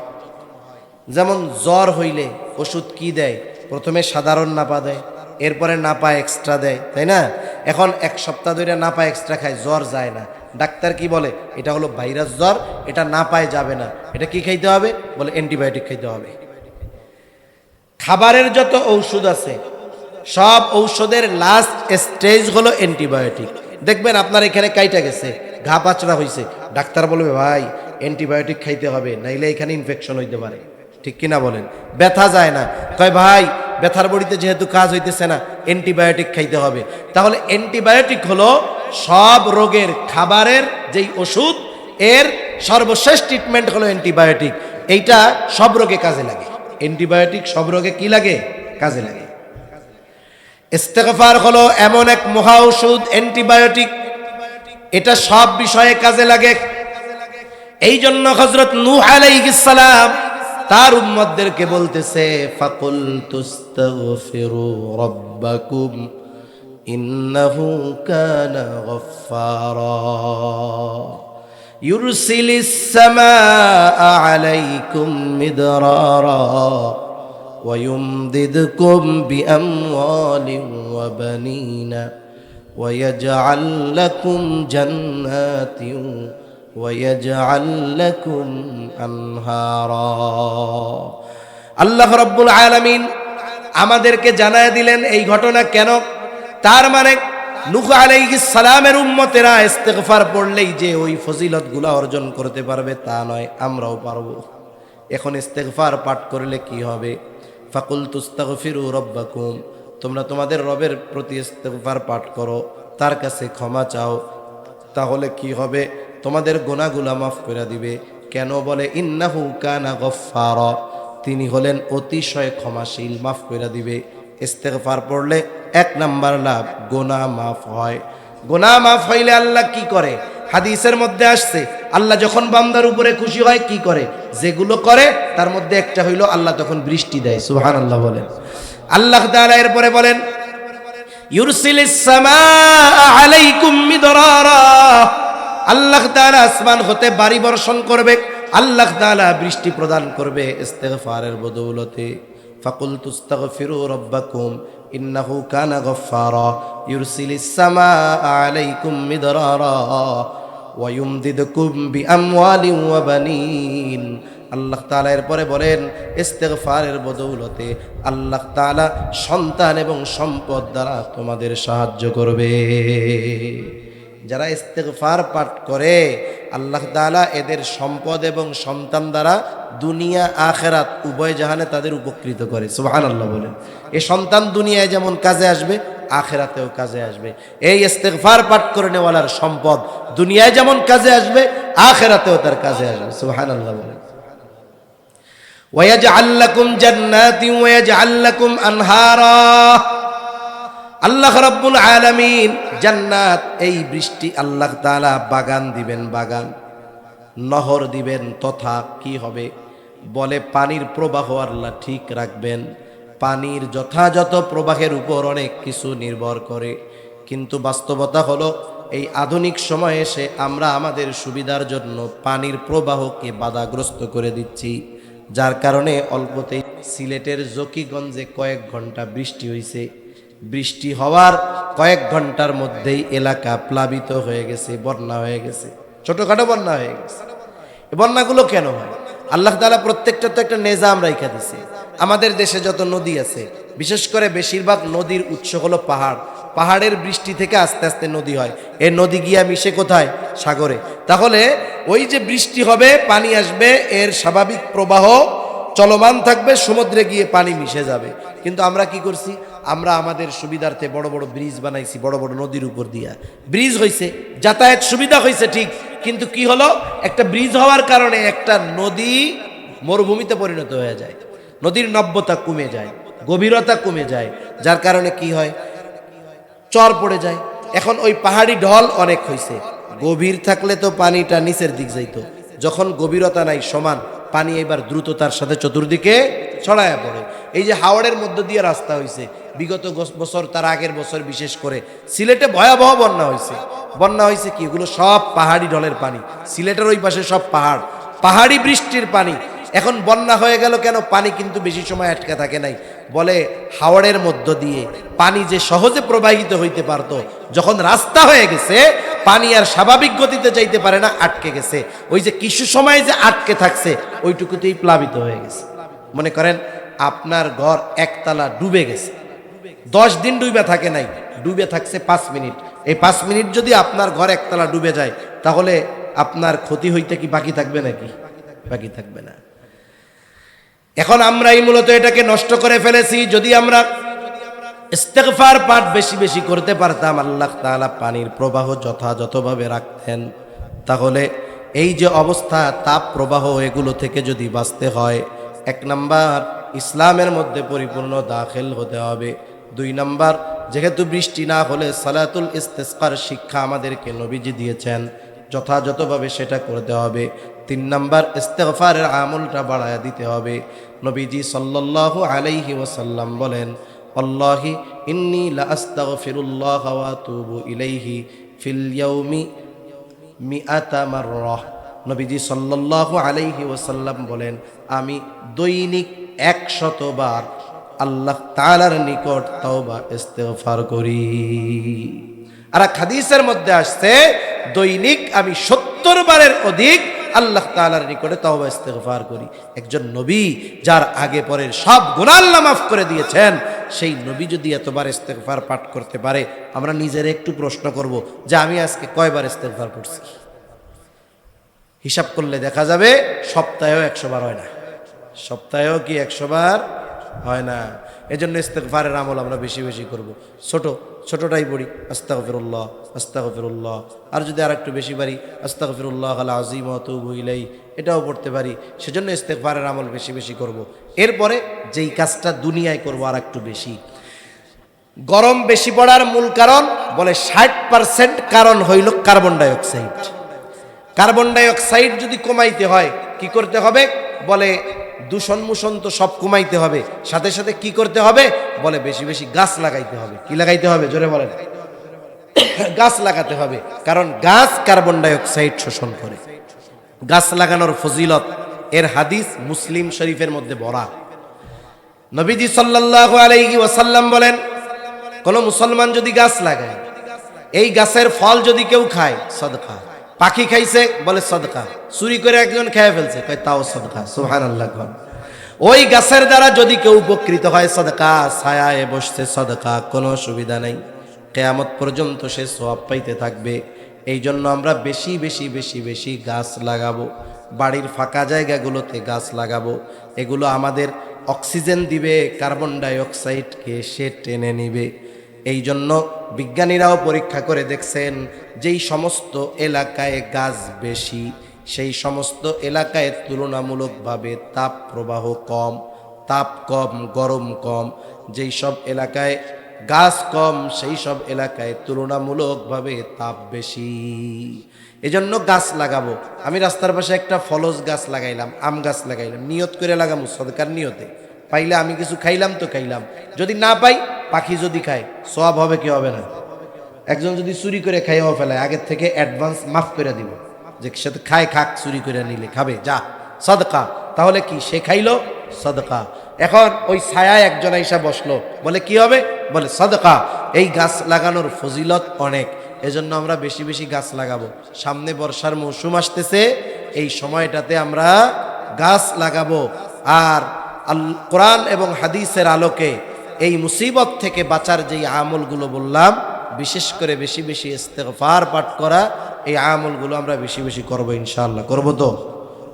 যেমন জ্বর হইলে ওষুধ কি দেয়? প্রথমে সাধারণ নাপা দেয়, এরপরে নাপা এক্সট্রা দেয়, তাই না? এখন এক সপ্তাহ ধরে নাপা এক্সট্রা খায়, জ্বর যায় না। ডাক্তার কি বলে? এটা হলো ভাইরাস জ্বর, এটা নাপায় যাবে না, এটা কি খাইতে হবে? বলে অ্যান্টিবায়োটিক খাইতে হবে। খাবারের যত ঔষধ আছে, সব ঔষধের লাস্ট স্টেজ হলো অ্যান্টিবায়োটিক। দেখবেন আপনার এখানে কাইটা গেছে, ঘা পাচড়া হয়েছে, ডাক্তার বলবে ভাই অ্যান্টিবায়োটিক খাইতে হবে, নাইলে এখানে ইনফেকশন হইতে পারে। ঠিক কিনা বলেন? ব্যথা যায় না, কয় ভাই ব্যথার বড়িতে যেহেতু কাজ হইতেছে না, অ্যান্টিবায়োটিক খাইতে হবে। তাহলে অ্যান্টিবায়োটিক হলো সব রোগের খাবারের যেই ওষুধ, এর সর্বশেষ ট্রিটমেন্ট হলো অ্যান্টিবায়োটিক। এইটা সব রোগে কাজে লাগে। অ্যান্টিবায়োটিক সব রোগে কি লাগে? কাজে লাগে। ইস্তিগফার হলো এমন এক মহা ঔষধ, অ্যান্টিবায়োটিক, এটা সব বিষয়ে কাজে লাগে। এই জন্য হযরত নূহ আলাইহিস সালাম তার উম্মতদেরকে বলতেছে, ফাকুল তুস্তাগফিরু রাব্বাকুম ইন্নাহু কানা গফফারা ইউরসিলিস সামাআ আলাইকুম মিদরারা ওয়া ইউমদিদকুম বিআমওয়ালিন ওয়া বানিনা ওয়া ইয়াজআল লাকুম জান্নাতিন ওয়ায়াজআল লাকুম আনহারা। আল্লাহ রাব্বুল আলামিন আমাদেরকে জানায় দিলেন এই ঘটনা কেন। তার মানে নূহ আলাইহিস সালামের উম্মতেরা ইস্তিগফার পড়লেই যে ওই ফজিলতগুলো অর্জন করতে পারবে তা নয়, আমরাও পারবো। এখন ইস্তিগফার পাঠ করলে কি হবে? ফাকুল তুস্তাগফিরু রাব্বাকুম, তোমরা তোমাদের রবের প্রতি ইস্তিগফার পাঠ করো, তার কাছে ক্ষমা চাও, তাহলে কি হবে? তোমাদের গুনাহগুলো মাফ করে দিবে। কেন বলে? ইন্নাহু কানা গফফারা, তিনি হলেন অতিশয় ক্ষমাশীল, মাফ করে দিবে। ইস্তিগফার পড়লে এক নাম্বার লাভ, গুনাহ মাফ হয়। গুনাহ মাফ হইলে আল্লাহ কি করে? হাদিসের মধ্যে আসছে, আল্লাহ যখন বান্দার উপরে খুশি হয় কি করে? যেগুলো করে তার মধ্যে একটা হইল আল্লাহ তখন বৃষ্টি দেয়। সুবহানাল্লাহ বলেন। আল্লাহ তাআলা এরপরে বলেন, ইউরসিলিস সামাআ আলাইকুম মিদরারা, আল্লাহ তাআলা আসমান হতে বাড়ি বর্ষণ করবে, আল্লাহ তাআলা বৃষ্টি প্রদান করবে ইস্তিগফারের বদৌলতে। ফাকুল তুস্তাগফিরু রাব্বাকুম ইন্নাহু কানা গফফারা ইউরসিলিস সামাআ আলাইকুম মিদরারা ওয়া ইউমদিদকুম বিআমওয়ালিন ওয়া বানিন। আল্লাহ তাআলা এরপরে বলেন ইস্তিগফারের বদৌলতে আল্লাহ তাআলা সন্তান এবং সম্পদ দ্বারা তোমাদের সাহায্য করবে। যারা ইস্তিগফার পাঠ করে আল্লাহ তাআলা এদের সম্পদ এবং সন্তান দ্বারা দুনিয়া আখিরাত উভয় জাহানে তাদের উপকৃত করে। সুবহানাল্লাহ বলেন। এই সন্তান দুনিয়ায় যেমন কাজে আসবে, আখিরাতেও কাজে আসবে। এই ইস্তিগফার পাঠ করে নেওয়ালার সম্পদ দুনিয়ায় যেমন কাজে আসবে, আখিরাতেও তার কাজে আসবে। সুবহানাল্লাহ বলেন। ওয়ায়াজআল লাকুম জান্নাতিন ওয়ায়াজআল লাকুম আনহারা, আল্লাহ রাব্বুল আলামিন জান্নাত, এই বৃষ্টি আল্লাহ তাআলা বাগান দিবেন, বাগান নহর দিবেন, তথা কি হবে বলে পানির প্রবাহ আল্লাহ ঠিক রাখবেন। পানির যথাযথ প্রবাহের উপর অনেক কিছু নির্ভর করে, কিন্তু বাস্তবতা হলো এই আধুনিক সময়ে এসে আমরা আমাদের সুবিধার জন্য পানির প্রবাহকে বাধাগ্রস্ত করে দিচ্ছি, যার কারণে অল্পতেই সিলেটের জকিগঞ্জে কয়েক ঘন্টা বৃষ্টি হয়েছে। বৃষ্টি হওয়ার কয়েক ঘন্টার মধ্যেই এলাকা প্লাবিত হয়ে গেছে, বন্যা হয়ে গেছে, ছোটখাটো বন্যা হয়ে গেছে। এই বন্যাগুলো কেন হয়? আল্লাহ তাআলা প্রত্যেকটা তো একটা নিজাম রাইখা দিছে। আমাদের দেশে যত নদী আছে, বিশেষ করে বেশিরভাগ নদীর উৎস হলো পাহাড়। পাহাড়ের বৃষ্টি থেকে আস্তে আস্তে নদী হয়, এই নদী গিয়া মিশে কোথায়? সাগরে। তাহলে ওই যে বৃষ্টি হবে, পানি আসবে, এর স্বাভাবিক প্রবাহ চলমান থাকবে, সমুদ্রে গিয়ে পানি মিশে যাবে। কিন্তু আমরা কি করছি? আমরা আমাদের সুবিধার্থে বড় বড় ব্রিজ বানাইছি, বড় বড় নদীর উপর দিয়া ব্রিজ হয়েছে, যাতায়াত সুবিধা হয়েছে ঠিক, কিন্তু কি হলো? একটা ব্রিজ হওয়ার কারণে একটা নদী মরুভূমিতে পরিণত হয়ে যায়, নদীর নব্যতা কমে যায়, গভীরতা কমে যায়, যার কারণে কি হয়? চর পড়ে যায়। এখন ওই পাহাড়ি ঢল অনেক হয়েছে, গভীর থাকলে তো পানিটা নিচের দিক যাইতো, যখন গভীরতা নাই সমান, পানি এবার দ্রুততার সাথে চতুর্দিকে ছড়ায়া পড়ে। এই যে হাওড়ের মধ্য দিয়ে রাস্তা হয়েছে, বিগত বছর, তার আগের বছর বিশেষ করে সিলেটে ভয়াবহ বন্যা হয়েছে। বন্যা হয়েছে কি? এগুলো সব পাহাড়ি ঢলের পানি, সিলেটের ওই পাশে সব পাহাড়, পাহাড়ি বৃষ্টির পানি। এখন বন্যা হয়ে গেল কেন? পানি কিন্তু বেশি সময় আটকে থাকে নাই। বলে হাওড়ের মধ্য দিয়ে পানি যে সহজে প্রবাহিত হইতে পারত, যখন রাস্তা হয়ে গেছে পানি আর স্বাভাবিক গতিতে যাইতে পারে না, আটকে গেছে। ওই যে কিছু সময় যে আটকে থাকছে, ওইটুকুতেই প্লাবিত হয়ে গেছে। মনে করেন আপনার ঘর একতলা ডুবে গেছে, 10 দিন ডুবে থাকে নাই, ডুবে থাকছে 5 মিনিট। এই 5 মিনিট যদি আপনার ঘর একতলা ডুবে যায়, তাহলে আপনার ক্ষতি হইতে কি বাকি থাকবে নাকি? বাকি থাকবে না। এখন আমরা এই মূলত এটাকে নষ্ট করে ফেলেছি। যদি আমরা ইস্তেগফার পাঠ বেশি বেশি করতে পারতাম, আল্লাহ তাআলা পানির প্রবাহ যথাযথভাবে রাখতেন, তাহলে এই যে অবস্থা, তাপ প্রবাহ, এগুলো থেকে যদি বাঁচতে হয়, 1 নাম্বার ইসলামের মধ্যে পরিপূর্ণ দাখিল হতে হবে। 2 নাম্বার, যেহেতু বৃষ্টি না হলে সালাতুল ইস্তিসকার শিক্ষা আমাদেরকে নবীজি দিয়েছেন, যথাযথভাবে সেটা করতে হবে। 3 নাম্বার, ইস্তেগফারের আমলটা বাড়ায়া দিতে হবে। নবীজি সাল্লাল্লাহু আলাইহি ওয়াসাল্লাম বলেন, আল্লাহি ইন্নী লা আস্তাগফিরুল্লাহ ওয়া আতুবু ইলাইহি ফিল ইয়াউমি মিআতা মাররাহ। নবীজি সাল্লাল্লাহু আলাইহি ওয়াসাল্লাম বলেন, আমি দৈনিক 100 বার আল্লাহ তাআলার নিকট তওবা ইস্তেগফার করি। আর হাদিসের মধ্যে আসছে, দৈনিক আমি 70 বারের অধিক আল্লাহ তাআলার নিকটে তওবা ইস্তেগফার করি। একজন নবী যার আগে পরের সব গুনাহ আল্লাহ মাফ করে দিয়েছেন, সেই নবী যদি এতবার ইস্তেগফার পাঠ করতে পারে, আমরা নিজের একটু প্রশ্ন করব যে আমি আজকে কয়বার ইস্তেগফার করছি? হিসাব করলে দেখা যাবে সপ্তাহেও 100 বার হয় না, সপ্তাহেও কি 100 বার হয় না। এজন্য ইস্তেগফারের আমল আমরা বেশি বেশি করব। ছোটটাই পড়ি, আস্তাগফিরুল্লাহ আস্তাগফিরুল্লাহ, আর যদি আর একটু বেশি পারি, আস্তাগফিরুল্লাহ আল আযীম ওয়া আতুবু ইলাইহি, এটাও পড়তে পারি। সেজন্য ইস্তেগফারের আমল বেশি বেশি করব। এরপরে যেই কাজটা দুনিয়ায় করব আর একটু বেশি। গরম বেশি পড়ার মূল কারণ, বলে 60% কারণ হইল কার্বন ডাইঅক্সাইড। কার্বন ডাইঅক্সাইড যদি কমাইতে হয় কি করতে হবে? বলে দূষণ মুষণ তো সব কমাইতে হবে, সাথে সাথে কি করতে হবে? বলে বেশি বেশি গাছ লাগাইতে হবে। কি লাগাইতে হবে? জোরে বলেন। গাছ লাগাতে হবে, কারণ গাছ কার্বন ডাইঅক্সাইড শোষণ করে। গাছ লাগানোর ফজিলত, এর হাদিস মুসলিম শরীফের মধ্যে ভরা। নবীজি সাল্লাল্লাহু আলাইহি ওয়াসাল্লাম বলেন, কোন মুসলমান যদি গাছ লাগায়, এই গাছের ফল যদি কেউ খায়, সদকা। পাখি খাইছে, বলে সদকা। চুরি করে একজন খেয়ে ফেলছে, কয় তাও সদকা। সুবহানাল্লাহ। ওই গাছের দ্বারা যদি কেউ উপকৃত হয়, সদকা। ছায়ায় বসছে, সদকা, কোনো অসুবিধা নাই, কিয়ামত পর্যন্ত সে সওয়াব পাইতে থাকবে। এই জন্য আমরা বেশি বেশি বেশি বেশি গাছ লাগাবো, বাড়ির ফাঁকা জায়গাগুলোতে গাছ লাগাবো। এগুলো আমাদের অক্সিজেন দিবে, কার্বন ডাইঅক্সাইডকে সে টেনে নিবে। এই জন্য বিজ্ঞানীরাও পরীক্ষা করে দেখছেন, যেই সমস্ত এলাকায় গাছ বেশি, সেই সমস্ত এলাকায় তুলনামূলকভাবে তাপ প্রবাহ কম, তাপ কম, গরম কম। যেই সব এলাকায় গাছ কম, সেই সব এলাকায় তুলনামূলকভাবে তাপ বেশি। এজন্য গাছ লাগাবো। আমি রাস্তার পাশে একটা ফলজ গাছ লাগাইলাম, আম গাছ লাগাইলাম, নিয়ত করে লাগাবো সদকার নিয়তে। পাইলে আমি কিছু খাইলাম তো খাইলাম, যদি না পাই, পাখি যদি খায়, সওয়াব হবে কি হবে না? একজন যদি চুরি করে খাইও ফেলায়, আগের থেকে অ্যাডভান্স মাফ করে দিব, যে সাথে খায় খাক, চুরি করে নিলে খাবে, যা সদকা। তাহলে কি সে খাইলো? সদকা। এখন ওই ছায়ায় একজন আইসা বসলো, বলে কি হবে? বলে সদকা। এই গাছ লাগানোর ফজিলত অনেক, এজন্য আমরা বেশি বেশি গাছ লাগাবো। সামনে বর্ষার মৌসুম আসতেছে, এই সময়টাতে আমরা গাছ লাগাবো। আর কোরআন এবং হাদিসের আলোকে এই মুসিবত থেকে বাঁচার যেই আমলগুলো বললাম, বিশেষ করে বেশি বেশি ইস্তেগফার পাঠ করা, এই আমলগুলো আমরা বেশি বেশি করব ইনশাআল্লাহ। করব তো?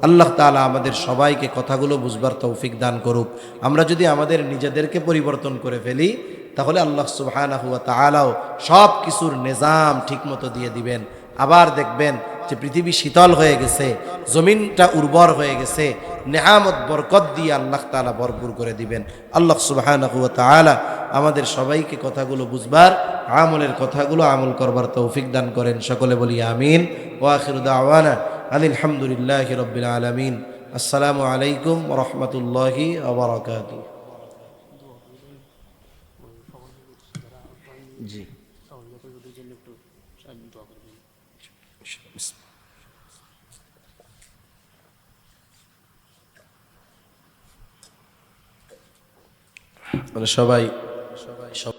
আল্লাহ তাআলা আমাদের সবাইকে কথাগুলো বুঝবার তৌফিক দান করুক। আমরা যদি আমাদের নিজেদেরকে পরিবর্তন করে ফেলি, তাহলে আল্লাহ সুবহানাহু ওয়া তাআলাও সব কিছুর নিজাম ঠিকমতো দিয়ে দিবেন। আবার দেখবেন যে পৃথিবী শীতল হয়ে গেছে, জমিনটা উর্বর হয়ে গেছে, নেয়ামত বরকত দিয়ে আল্লাহ তাআলা ভরপুর করে দিবেন। আল্লাহ সুবহানাহু ওয়া তাআলা আমাদের সবাইকে কথাগুলো বুঝবার, আমলের কথাগুলো আমল করবার তৌফিক দান করেন। সকলে বলি আমিন। ওয়া আখিরু দাওয়ানা আলহামদুলিল্লাহি রাব্বিল আলামিন। আসসালামু আলাইকুম ওয়া রাহমাতুল্লাহি ওয়া বারাকাতুহু। জি, সবাই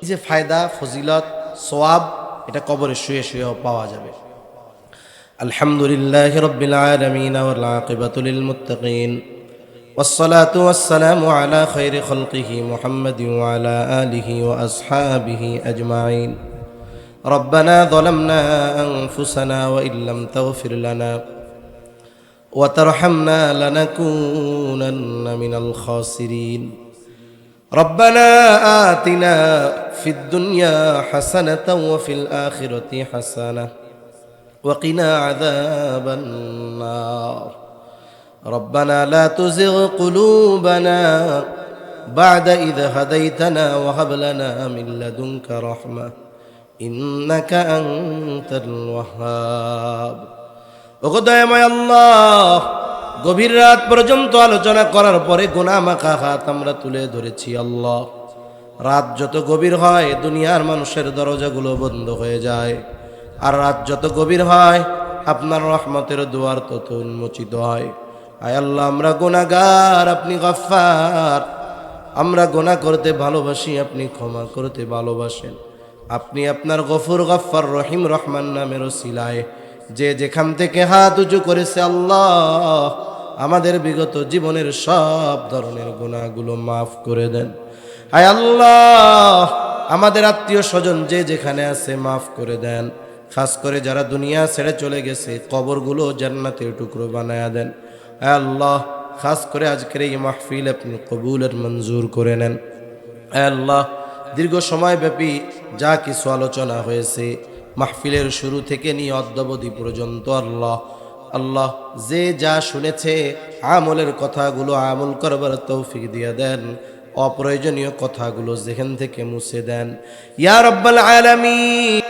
যে ফায়দা, ফজিলত, সওয়াব, এটা কবরে শুয়ে শুয়েও পাওয়া যাবে। আলহামদুলিল্লাহি রাব্বিল আলামিন ওয়াল আকিবাতু লিল মুত্তাকিন والصلاة والسلام على خير خلقه محمد وعلى آله وأصحابه أجمعين. ربنا ظلمنا أنفسنا وإن لم تغفر لنا وترحمنا لنكونن من الخاسرين. ربنا آتنا في الدنيا حسنة وفي الآخرة حسنة وقنا عذاب النار. ربنا لا تزغ قلوبنا بعد إذ هديتنا وهب لنا من لدنك رحمة إنك أنت الوهاب. ওগোদয়ময় আল্লাহ, গভীর রাত পর্যন্ত আলোচনা করার পরে গুনাহ মাখা হাত আমরা তুলে ধরেছি। আল্লাহ, রাত যত গভীর হয় দুনিয়ার মানুষের দরজাগুলো বন্ধ হয়ে যায়, আর রাত যত গভীর হয় আপনার রহমতের দুয়ার তত উন্মোচিত হয়। আয় আল্লাহ, আমরা গুনাহগার, আপনি গফফার। আমরা গুনাহ করতে ভালোবাসি, আপনি ক্ষমা করতে ভালোবাসেন। আপনি আপনার গফুর, গফফার, রহিম, রহমান নামের ওসিলায় যে যেখান থেকে হাত উঁচু করেছে আল্লাহ, আমাদের বিগত জীবনের সব ধরনের গুনাহগুলো মাফ করে দেন। আয় আল্লাহ, আমাদের আত্মীয় স্বজন যে যেখানে আছে মাফ করে দেন। খাস করে যারা দুনিয়া ছেড়ে চলে গেছে, কবরগুলো জান্নাতের টুকরো বানায়া দেন। আয় আল্লাহ, খাস করে আজকের এই মাহফিল আপনি কবুলের মঞ্জুর করে নেন। আয় আল্লাহ, দীর্ঘ সময়ব্যাপী যা কিছু আলোচনা হয়েছে মাহফিলের শুরু থেকে নিয়ে অদ্যাবধি পর্যন্ত, আল্লাহ আল্লাহ যে যা শুনেছে আমলের কথাগুলো আমল করবার তৌফিক দিয়ে দেন। অপ্রয়োজনীয় কথাগুলো যেখান থেকে মুছে দেন ইয়া রাব্বাল আলামিন।